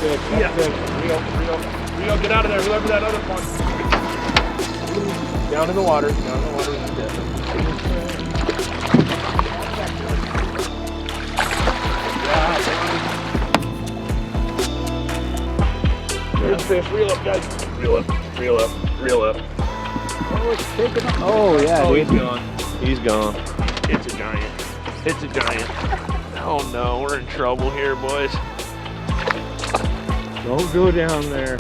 good. That's good. Rio, get out of there. Whoever that other one. Down in the water. Down in the water. That's it. There's the fish. Reel up, guys. Reel up. Reel up. Reel up. Oh, it's taking off. Oh, yeah. Oh, dude. he's gone. He's gone. It's a giant. It's a giant. Oh no, we're in trouble here, boys. Don't go down there.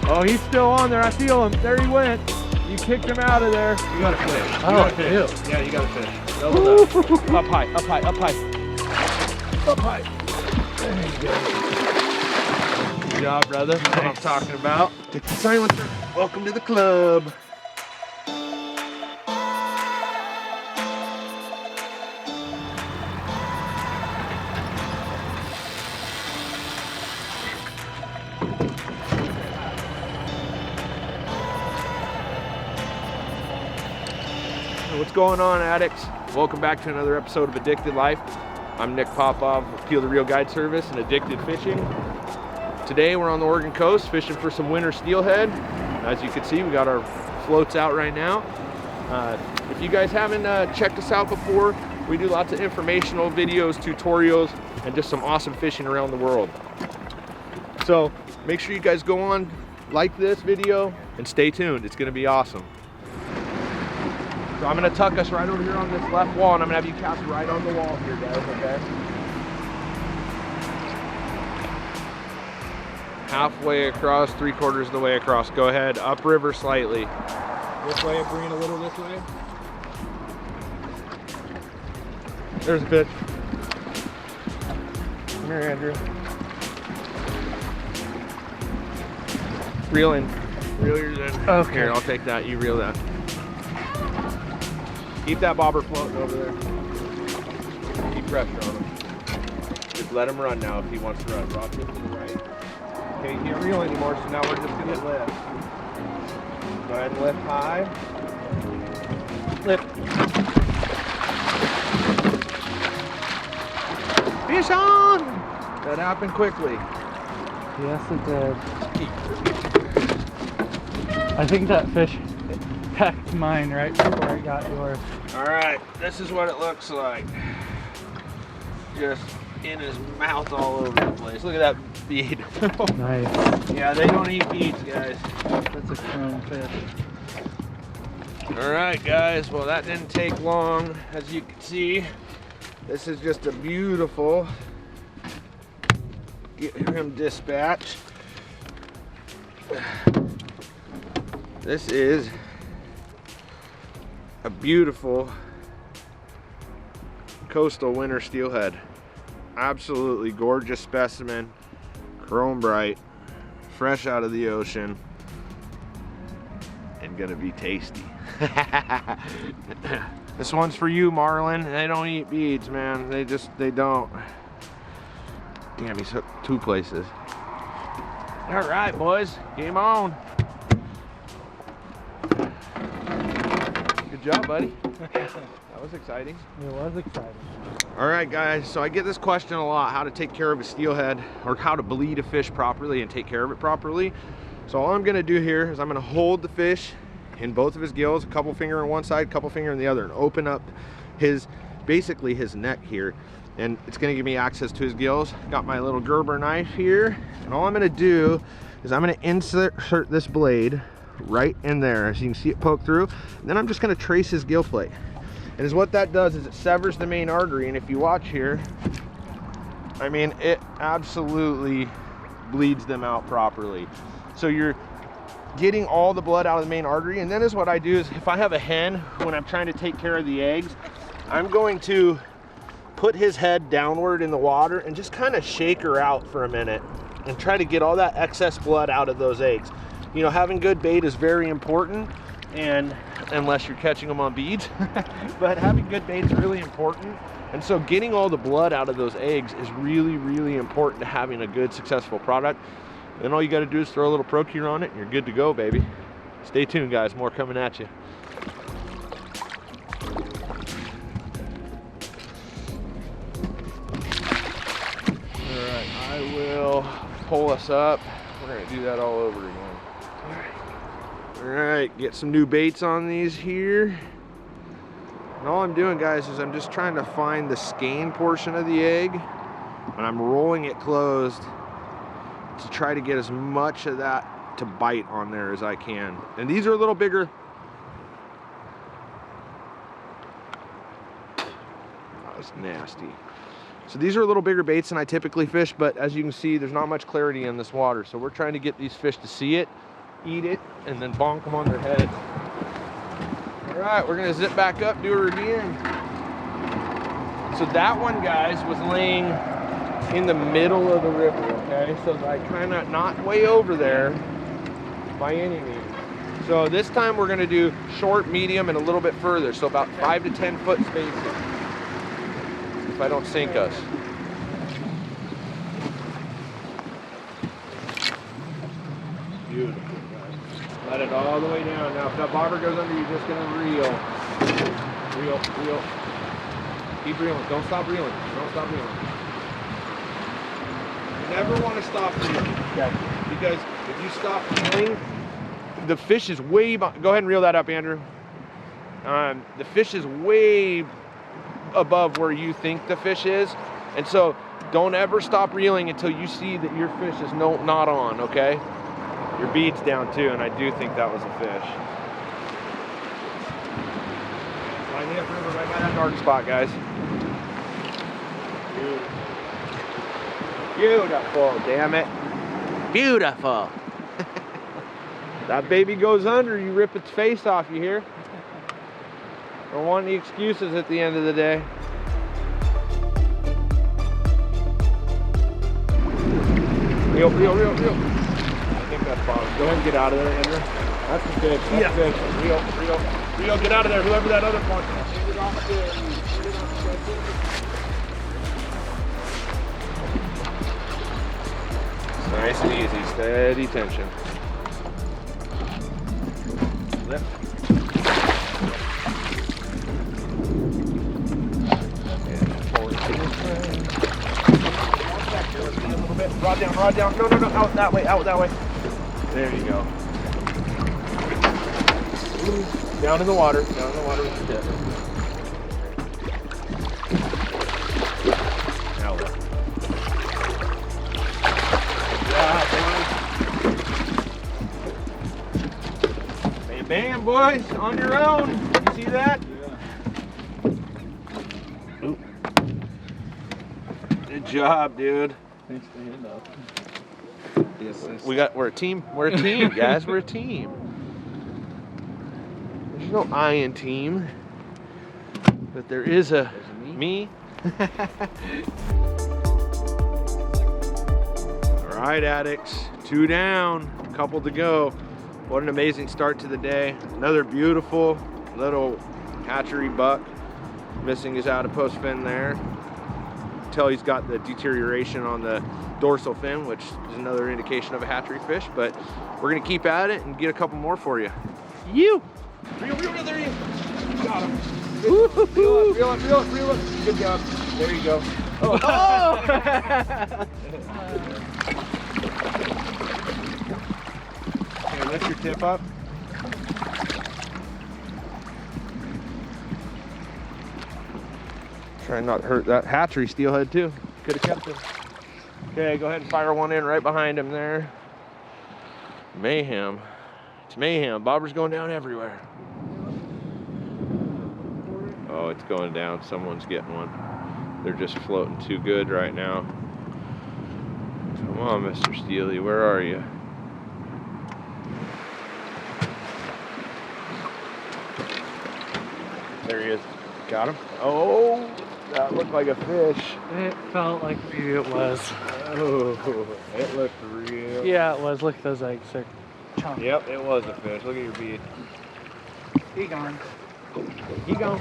Oh, he's still on there. I feel him. There he went. You kicked him out of there. You got a fish. You Oh, got a fish. ew. Yeah, you got a fish. Double up. Up high, up high, up high. Up high. There you go. Good job, brother. That's what I'm talking about. Take the silencer. Welcome to the club. What's going on, addicts? Welcome back to another episode of Addicted Life. I'm Nick Popov with Peel the Reel Guide Service and Addicted Fishing. Today we're on the Oregon coast fishing for some winter steelhead. As you can see, we got our floats out right now. If you guys haven't checked us out before, we do lots of informational videos, tutorials, and just some awesome fishing around the world. So make sure you guys go on, like this video, and stay tuned. It's gonna be awesome. So I'm gonna tuck us right over here on this left wall, and I'm gonna have you cast right on the wall here, guys, okay? Halfway across, 3/4 of the way across. Go ahead, upriver slightly. This way, bring it a little this way. There's a fish. Come here, Andrew. Reel in. Reel yours in. Okay. Here, I'll take that. You reel that. Keep that bobber floating over there. Keep pressure on him. Just let him run now if he wants to run. Drop it to the right. Okay, you can't reel anymore, so now we're just gonna lift. Go ahead and lift high. Lift. Fish on! That happened quickly. Yes, it did. I think that fish pecked mine right before it got yours. All right, this is what it looks like. Just in his mouth all over the place. Look at that bead. Nice. Yeah, they don't eat beads, guys. That's a chrome fish. All right, guys. Well, that didn't take long, as you can see. This is just a beautiful. Get him dispatched. This is a beautiful coastal winter steelhead. Absolutely gorgeous specimen, chrome bright, fresh out of the ocean, and gonna be tasty. This one's for you, Marlin. They don't eat beads, man. They don't. Damn, he's hooked 2 places. All right, boys, game on. Good job, buddy. That was exciting. It was exciting. All right, guys, so I get this question a lot, how to take care of a steelhead, or how to bleed a fish properly and take care of it properly. So all I'm gonna do here is I'm gonna hold the fish in both of his gills, a couple finger on one side, couple finger on the other, and open up basically his neck here. And it's gonna give me access to his gills. Got my little Gerber knife here, and all I'm gonna do is I'm gonna insert this blade right in there, so you can see it poke through. And then I'm just gonna trace his gill plate. And what that does is it severs the main artery, and if you watch here, I mean, it absolutely bleeds them out properly. So you're getting all the blood out of the main artery. And then is what I do is, if I have a hen, when I'm trying to take care of the eggs, I'm going to put his head downward in the water and just kind of shake her out for a minute and try to get all that excess blood out of those eggs. You know, having good bait is very important, and unless you're catching them on beads, but having good bait is really important. And so getting all the blood out of those eggs is really, really important to having a good, successful product. Then all you got to do is throw a little Procure on it and you're good to go, baby. Stay tuned, guys, more coming at you. All right, I will pull us up. We're gonna do that all over again. All right, get some new baits on these here. And all I'm doing, guys, is I'm just trying to find the skein portion of the egg, and I'm rolling it closed to try to get as much of that to bite on there as I can. And these are a little bigger. That was nasty. So these are a little bigger baits than I typically fish, but as you can see, there's not much clarity in this water. So we're trying to get these fish to see it, eat it, and then bonk them on their head. All right, we're gonna zip back up, do her again. So that one, guys, was laying in the middle of the river, okay? So I kind of not way over there by any means. So this time we're gonna do short, medium, and a little bit further. So about 5 to 10 foot spacing, if I don't sink us. Beautiful, guys. Let it all the way down. Now if that bobber goes under, you're just gonna reel. Reel, reel. Keep reeling, don't stop reeling. Don't stop reeling. You never wanna stop reeling, okay? Because if you stop reeling, the fish is way, go ahead and reel that up, Andrew. The fish is way above where you think the fish is, and so don't ever stop reeling until you see that your fish is not on, okay? Your bead's down too, and I do think that was a fish. Line the river right by that dark spot, guys. Beautiful, damn it. Beautiful. That baby goes under, you rip its face off, you hear? Don't want any excuses at the end of the day. Reel, reel, reel, reel. I think that's bottom. Go ahead and get out of there, Andrew. That's the fish. That's the fish. Reel, reel, reel. Get out of there, whoever that other one is. Nice and easy, steady tension. Lift. Rod down, rod down. No, no, no, out that way, out that way. There you go. Down in the water, with the tip. Now look. Bam, bam, boys, on your own. You see that? Yeah. Oop. Good job, dude. Thanks to hand up. We're a team. We're a team, guys. We're a team. There's no I in team, but there is a me. All right, addicts. 2 down, a couple to go. What an amazing start to the day. Another beautiful little hatchery buck. Missing his out of post fin there. Tell he's got the deterioration on the dorsal fin, which is another indication of a hatchery fish, but we're gonna keep at it and get a couple more for you. You! Reel, reel, reel, there you got him. Reel up, reel up, reel up, reel up. Good job. There you go. Oh! Okay, lift your tip up. Try not to hurt that hatchery steelhead too. Could have kept him. Okay, go ahead and fire one in right behind him there. Mayhem. It's mayhem. Bobber's going down everywhere. Oh, it's going down. Someone's getting one. They're just floating too good right now. Come on, Mr. Steely, where are you? There he is. Got him. Oh, that looked like a fish. It felt like maybe it was. Oh, it looked real. Yeah, it was. Look at those eggs. They're chunky. Yep, it was a fish. Look at your bead. He gone. He gone.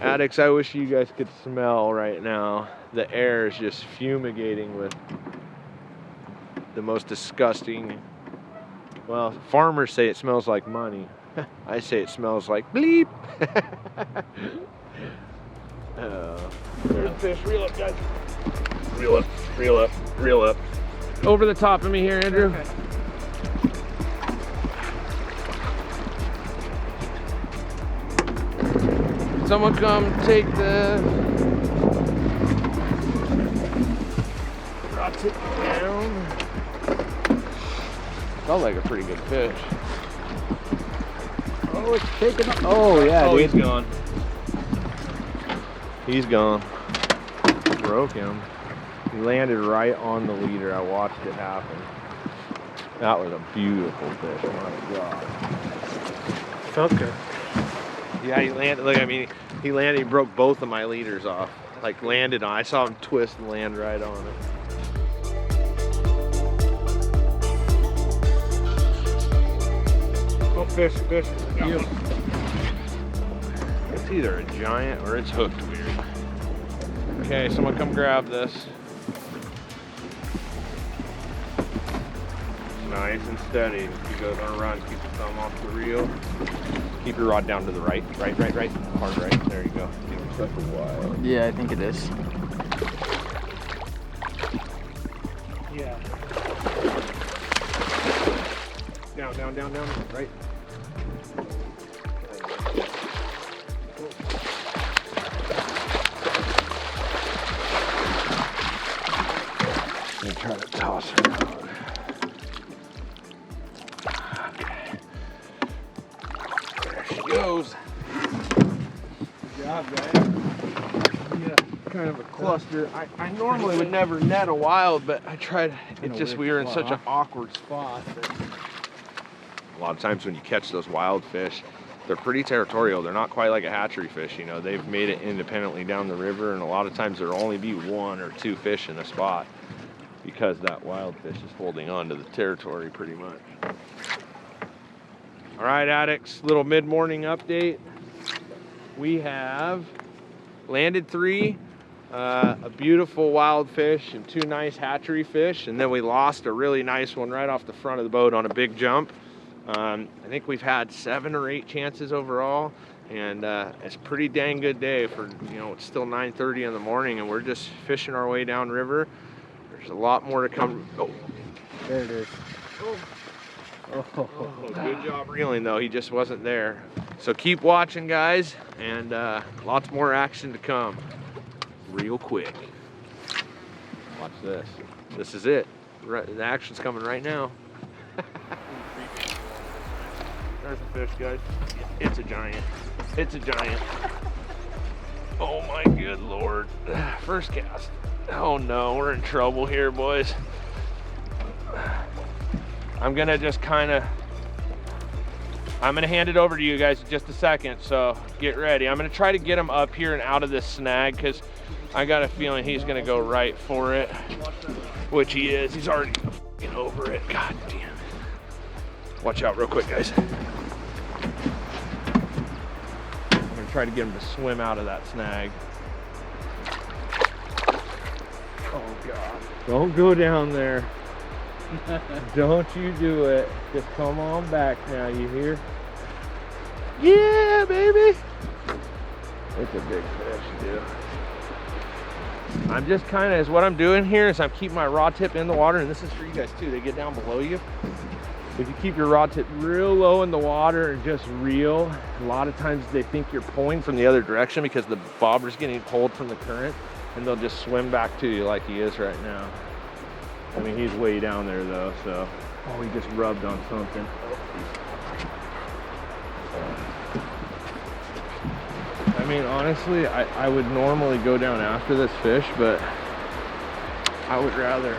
Addicts, I wish you guys could smell right now. The air is just fumigating with the most disgusting. Well, farmers say it smells like money. I say it smells like bleep. Good fish. Reel up, guys. Reel up. Reel up, reel up. Over the top of me here, Andrew. Okay. Someone come take the rod tip down. Felt like a pretty good fish. Oh, it's taking up. Oh, yeah, Oh, dude. he's gone. He's gone. Broke him. He landed right on the leader. I watched it happen. That was a beautiful fish. My God. Felt good. Yeah, he landed. Look, I mean, he landed. He broke both of my leaders off. Like landed on. I saw him twist and land right on it. Oh, fish, fish. You. It's either a giant or it's hooked weird. Okay, someone come grab this. Nice and steady. If you go on a run, keep your thumb off the reel. Keep your rod down to the right. Right. Hard right. There you go. Such a wild. Yeah, I think it is. Yeah. Down. Right. Let me try to toss her out. Okay. There she goes. Good job, guys. Yeah, kind of a cluster. I normally would never net a wild, but I tried. It just, we were in such an awkward spot. A lot of times when you catch those wild fish, they're pretty territorial. They're not quite like a hatchery fish, you know. They've made it independently down the river, and a lot of times there'll only be one or two fish in a spot because that wild fish is holding on to the territory pretty much. All right, addicts, little mid-morning update. We have landed 3, a beautiful wild fish and 2 nice hatchery fish, and then we lost a really nice one right off the front of the boat on a big jump. I think we've had 7 or 8 chances overall, and it's a pretty dang good day for, you know, it's still 9:30 in the morning and we're just fishing our way down river. There's a lot more to come. Oh, There it is. oh, good job reeling though, he just wasn't there. So keep watching, guys, and lots more action to come real quick. Watch this. This is it. The action's coming right now. There's a fish, guys. It's a giant. It's a giant. Oh my good Lord. First cast. Oh no, we're in trouble here, boys. I'm gonna just kind of, I'm gonna hand it over to you guys in just a second, so get ready. I'm gonna try to get him up here and out of this snag because I got a feeling he's gonna go right for it, which he is. He's already f***ing over it. God damn. Watch out real quick, guys. I'm gonna try to get him to swim out of that snag. Oh God. Don't go down there. Don't you do it. Just come on back now, you hear? Yeah, baby. It's a big fish, dude. I'm just kind of, what I'm doing here is I'm keeping my rod tip in the water, and this is for you guys too. They get down below you. If you keep your rod tip real low in the water and just reel, a lot of times they think you're pulling from the other direction because the bobber's getting pulled from the current, and they'll just swim back to you like he is right now. I mean, he's way down there though, so. Oh, he just rubbed on something. I mean, honestly, I would normally go down after this fish, but I would rather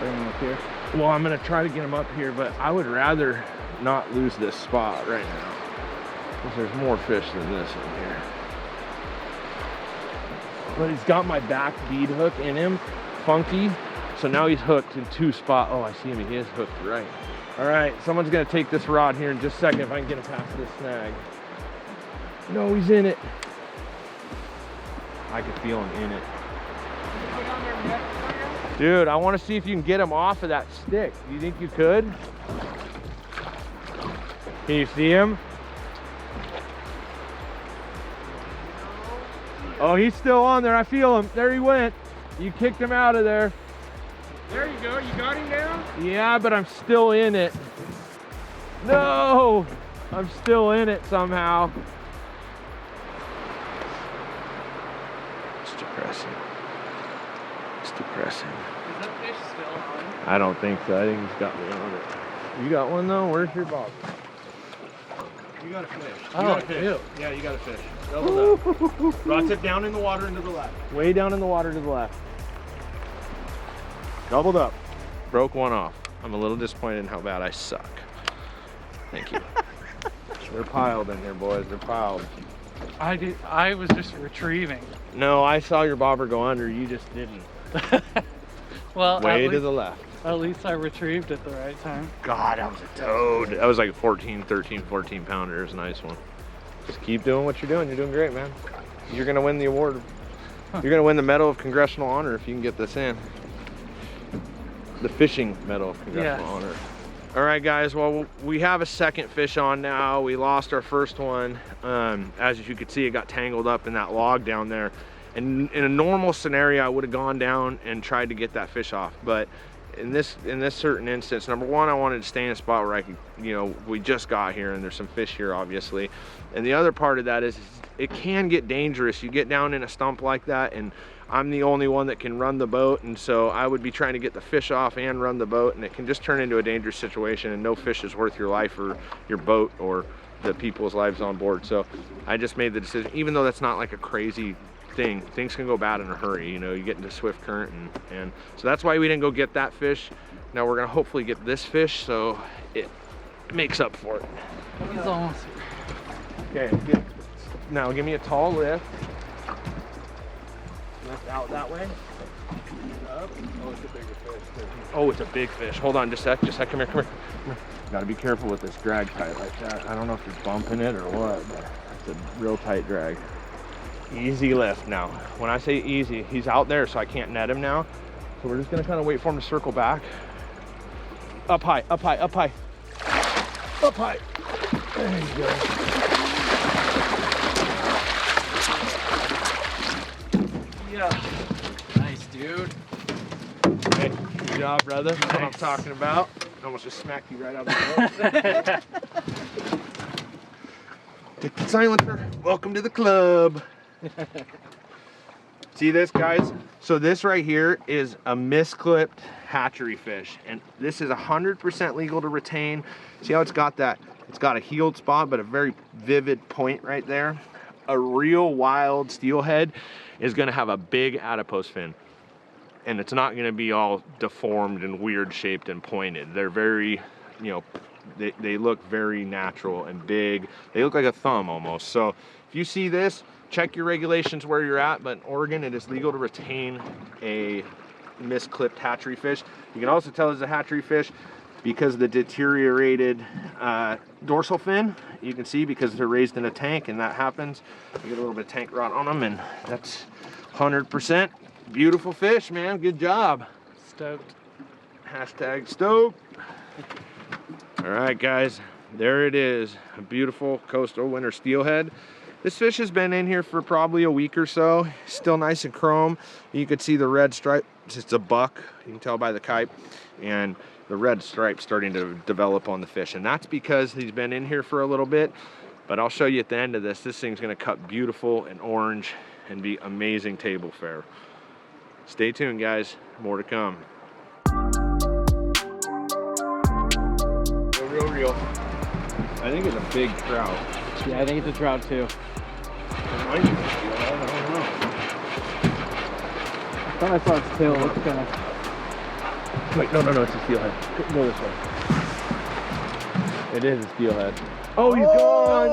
bring him up here. Well, I'm gonna try to get him up here, but I would rather not lose this spot right now because there's more fish than this in here. But he's got my back bead hook in him, funky. So now he's hooked in 2 spots. Oh, I see him, he is hooked right. All right, someone's gonna take this rod here in just a second if I can get him past this snag. No, he's in it. I can feel him in it. Dude, I wanna see if you can get him off of that stick. Do you think you could? Can you see him? Oh, he's still on there, I feel him. There he went. You kicked him out of there. There you go. You got him down? Yeah, but I'm still in it. No! I'm still in it somehow. It's depressing. It's depressing. Is that fish still on? I don't think so. I think he's got me on it. You got one though? Where's your bob? You got a fish. You got a fish. Yeah, you got a fish. Double up. Rods it down in the water and to the left. Way down in the water to the left. Doubled up. Broke one off. I'm a little disappointed in how bad I suck. Thank you. They're piled in here, boys. They're piled. I was just retrieving. No, I saw your bobber go under. You just didn't. Well, Way to the left. at least I retrieved at the right time. God, that was a toad. That was like a 14 pounder. It was a nice one. Just keep doing what you're doing. You're doing great, man. You're going to win the award. You're going to win the Medal of Congressional Honor if you can get this in. The fishing Medal of Congressional Honor. All right, guys, well, we have a second fish on now. We lost our first one. As you could see, it got tangled up in that log down there. And in a normal scenario, I would have gone down and tried to get that fish off. But in this certain instance, number one, I wanted to stay in a spot where I could, we just got here and there's some fish here, obviously. And the other part of that is it can get dangerous. You get down in a stump like that, and I'm the only one that can run the boat, and so I would be trying to get the fish off and run the boat, and it can just turn into a dangerous situation, and no fish is worth your life or your boat or the people's lives on board. So I just made the decision, even though that's not like a crazy thing, things can go bad in a hurry. You get into swift current, and so that's why we didn't go get that fish. Now we're gonna hopefully get this fish, so it makes up for it. He's almost here. Okay, good. Now give me a tall lift. Lift out that way. Up. Oh, it's a bigger fish too. Oh, it's a big fish. Hold on just a sec. Come here, come here. Come here. Gotta be careful with this drag tight like that. I don't know if you're bumping it or what, but it's a real tight drag. Easy lift now. When I say easy, he's out there, so I can't net him now. So we're just gonna kind of wait for him to circle back. Up high, up high, up high. Up high. There you go. Yeah. Nice, dude. Hey, good job, brother. That's what I'm talking about. Almost just smacked you right out of the boat. Take the silencer. Welcome to the club. See this, guys? So this right here is a misclipped hatchery fish, and this is 100% legal to retain. See how it's got that? It's got a healed spot, but a very vivid point right there. A real wild steelhead is going to have a big adipose fin, and it's not going to be all deformed and weird shaped and pointed. They're very, they look very natural and big. They look like a thumb almost. So if you see this, check your regulations where you're at, but in Oregon it is legal to retain a misclipped hatchery fish. You can also tell it's a hatchery fish because of the deteriorated dorsal fin. You can see because they're raised in a tank, and that happens. You get a little bit of tank rot on them, and that's 100% beautiful fish, man. Good job. Stoked. Hashtag stoked. All right, guys, there it is. A beautiful coastal winter steelhead. This fish has been in here for probably a week or so. Still nice and chrome. You can see the red stripe. It's a buck. You can tell by the kype. And the red stripe starting to develop on the fish. And that's because he's been in here for a little bit. But I'll show you at the end of this. This thing's going to cut beautiful and orange and be amazing table fare. Stay tuned, guys. More to come. Real. I think it's a big trout. Yeah, I think it's a trout too. It might be a steelhead, I don't know. I thought I saw its tail. It's kind of. Wait, no, it's a steelhead. Go this way. It is a steelhead. Oh, he's gone!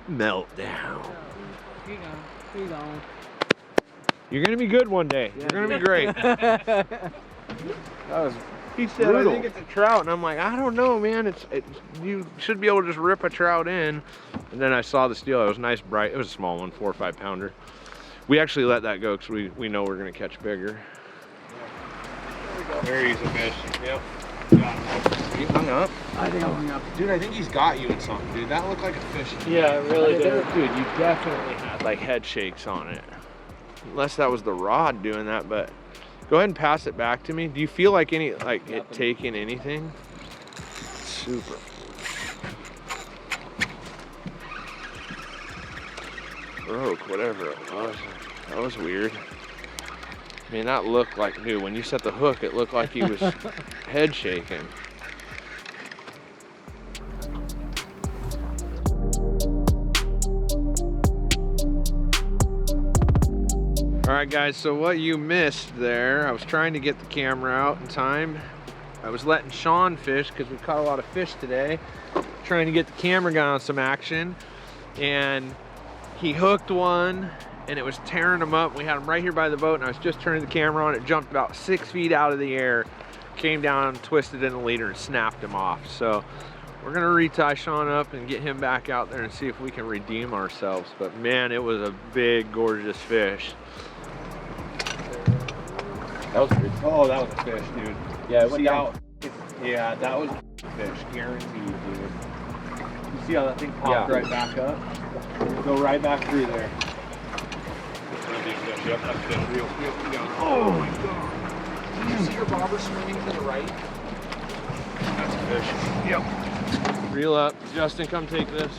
No! Meltdown. He's on. You're gonna be good one day. Yeah, You're gonna be great. That was. He said, brutal. I think it's a trout, and I'm like, I don't know, man. You should be able to just rip a trout in. And then I saw the steelhead. It was nice, bright. It was a small one, 4 or 5 pounder. We actually let that go because we know we're gonna catch bigger. There he's a fish. Yep. He hung up. I think I hung up. Dude, I think he's got you in something, dude. That looked like a fish. Yeah, it really did. Dude, you definitely had like head shakes on it. Unless that was the rod doing that, but Go ahead and pass it back to me. Do you feel like it Nothing. taking anything? Super. Broke, whatever it was. That was weird. I mean, that looked like new. When you set the hook, it looked like he was head shaking. All right, guys, so what you missed there, I was trying to get the camera out in time. I was letting Sean fish because we caught a lot of fish today. Trying to get the camera guy on some action. And he hooked one and it was tearing him up. We had him right here by the boat and I was just turning the camera on. It jumped about 6 feet out of the air, came down, twisted in the leader and snapped him off. So we're gonna retie Sean up and get him back out there and see if we can redeem ourselves. But man, it was a big, gorgeous fish. That was good. Oh, that was a fish, dude. Yeah, it went See down. yeah, that was a fish, guaranteed, dude. You see how that thing popped right back up? Go right back through there. Yep, that's been real. Oh my God. Did you see your bobber swinging to the right? That's a fish. Yep. Reel up. Justin, come take this.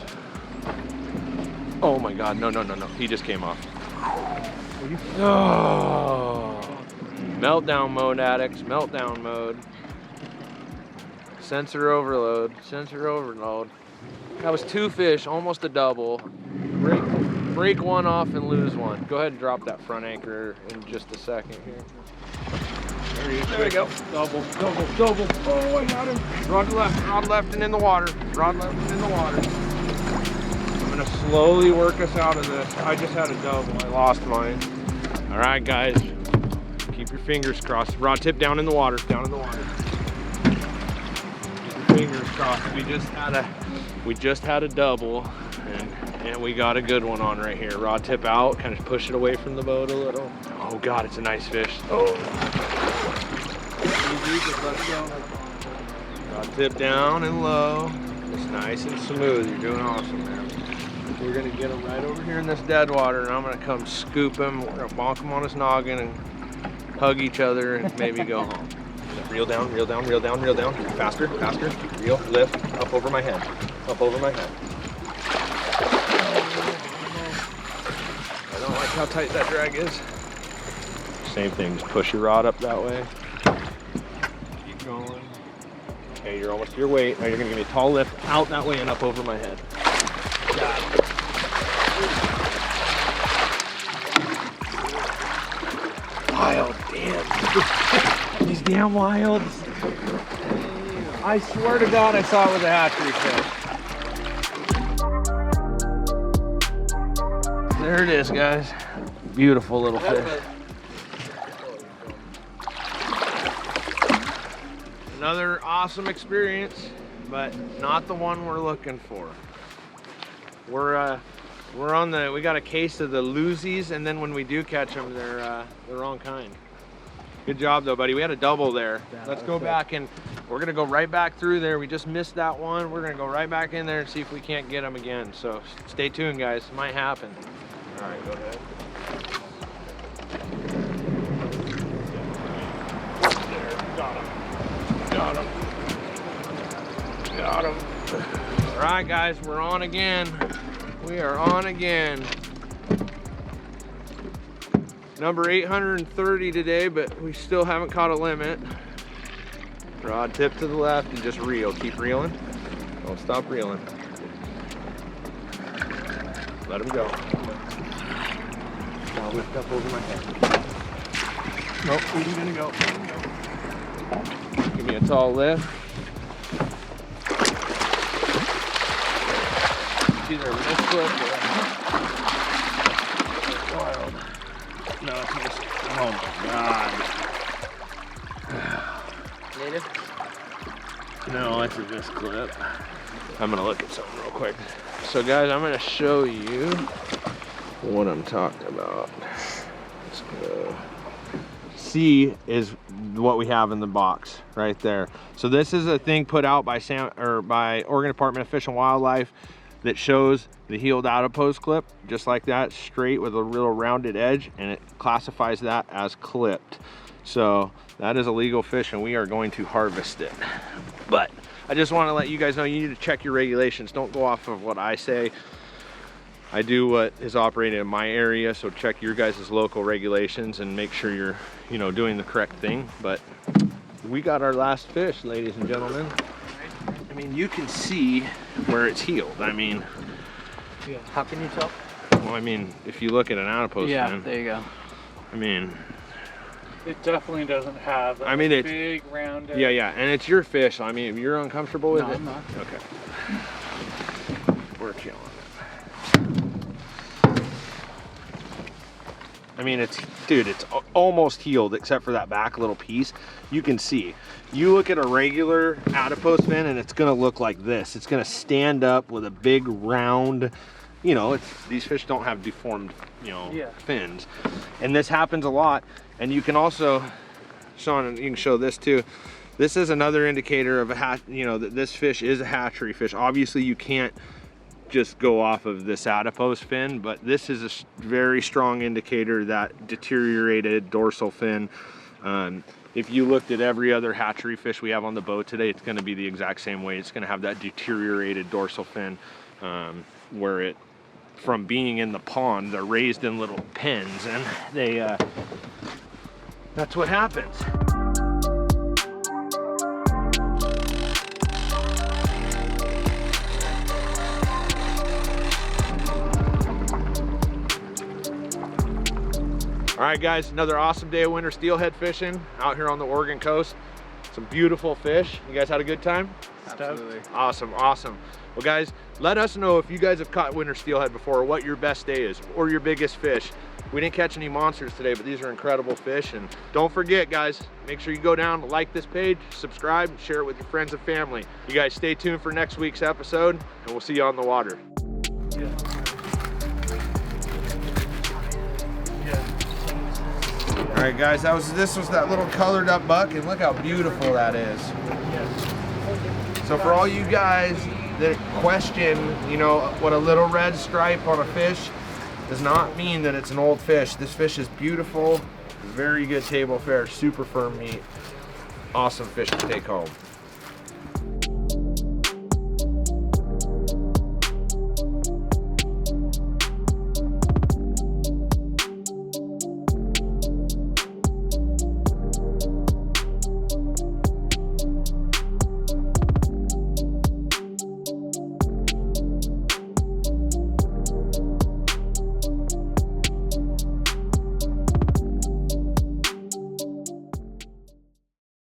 Oh my God, no. He just came off. Oh. Meltdown mode, addicts, meltdown mode. Sensor overload, sensor overload. That was 2 fish, almost a double. Break one off and lose one. Go ahead and drop that front anchor in just a second here. There he is. There we go. Double. Oh, I got him. Rod left and in the water. Rod left and in the water. I'm gonna slowly work us out of this. I just had a double, I lost mine. All right, guys, keep your fingers crossed. Rod tip down in the water, Keep your fingers crossed. We just had a double, and we got a good one on right here. Rod tip out, kind of push it away from the boat a little. Oh God, it's a nice fish. Oh. Rod tip down and low. It's nice and smooth. You're doing awesome, man. We're gonna get him right over here in this dead water, and I'm gonna come scoop him. We're gonna bonk him on his noggin and hug each other and maybe go home. Reel down. Faster. Reel, lift, up over my head. I don't like how tight that drag is. Same thing, just push your rod up that way. Keep going. Okay, you're almost to your weight. Now you're gonna give me a tall lift out that way and up over my head. Got it. Wild, damn. These damn wilds. I swear to God I saw it with a hatchery fish. There it is, guys. Beautiful little fish. Another awesome experience, but not the one we're looking for. We're on we got a case of the loosies, and then when we do catch them, they're the wrong kind. Good job though, buddy. We had a double there. Let's go back and we're gonna go right back through there. We just missed that one. We're gonna go right back in there and see if we can't get them again. So stay tuned, guys. It might happen. All right, go ahead. There, got him. All right, guys, we're on again. We are on again. Number 830 today, but we still haven't caught a limit. Rod tip to the left and just reel. Keep reeling. Don't stop reeling. Let him go. Now lift up over my head. Nope, where's he gonna go? Give me a tall lift. It's either a misclip or wild. No, it's just, oh my God. Native? No, it's a misclip. I'm gonna look at something real quick. So guys, I'm gonna show you what I'm talking about. Let's go. C is what we have in the box right there. So this is a thing put out by Oregon Department of Fish and Wildlife that shows the heeled adipose clip, just like that, straight with a real rounded edge, and it classifies that as clipped. So that is a legal fish and we are going to harvest it. But I just want to let you guys know you need to check your regulations. Don't go off of what I say. I do what is operated in my area, so check your guys' local regulations and make sure you're, you know, doing the correct thing. But we got our last fish, ladies and gentlemen. I mean, you can see where it's healed. I mean, Yeah. How can you tell? well, I mean, if you look at an outpost Yeah, fin, there you go. I mean, It definitely doesn't have a I mean, it's big round yeah, yeah, and it's your fish. I mean, if you're uncomfortable with No, it, I'm not. okay. We're chilling. I mean, it's, dude, it's almost healed except for that back little piece. You can see. You look at a regular adipose fin and it's gonna look like this. It's gonna stand up with a big round, you know, these fish don't have deformed, you know, fins. And this happens a lot. And you can also, Sean, you can show this too. This is another indicator of that this fish is a hatchery fish. Obviously you can't just go off of this adipose fin, but this is a very strong indicator that deteriorated dorsal fin. If you looked at every other hatchery fish we have on the boat today, it's going to be the exact same way. It's going to have that deteriorated dorsal fin, where it, from being in the pond, they're raised in little pens, and they that's what happens. All right, guys, another awesome day of winter steelhead fishing out here on the Oregon coast. Some beautiful fish. You guys had a good time? Absolutely. Awesome, awesome. Well, guys, let us know if you guys have caught winter steelhead before, or what your best day is, or your biggest fish. We didn't catch any monsters today, but these are incredible fish. And don't forget, guys, make sure you go down, like this page, subscribe, and share it with your friends and family. You guys stay tuned for next week's episode, and we'll see you on the water. All right, guys, this was that little colored up buck, and look how beautiful that is. So for all you guys that question, you know, what a little red stripe on a fish does not mean that it's an old fish. This fish is beautiful, very good table fare, super firm meat, awesome fish to take home.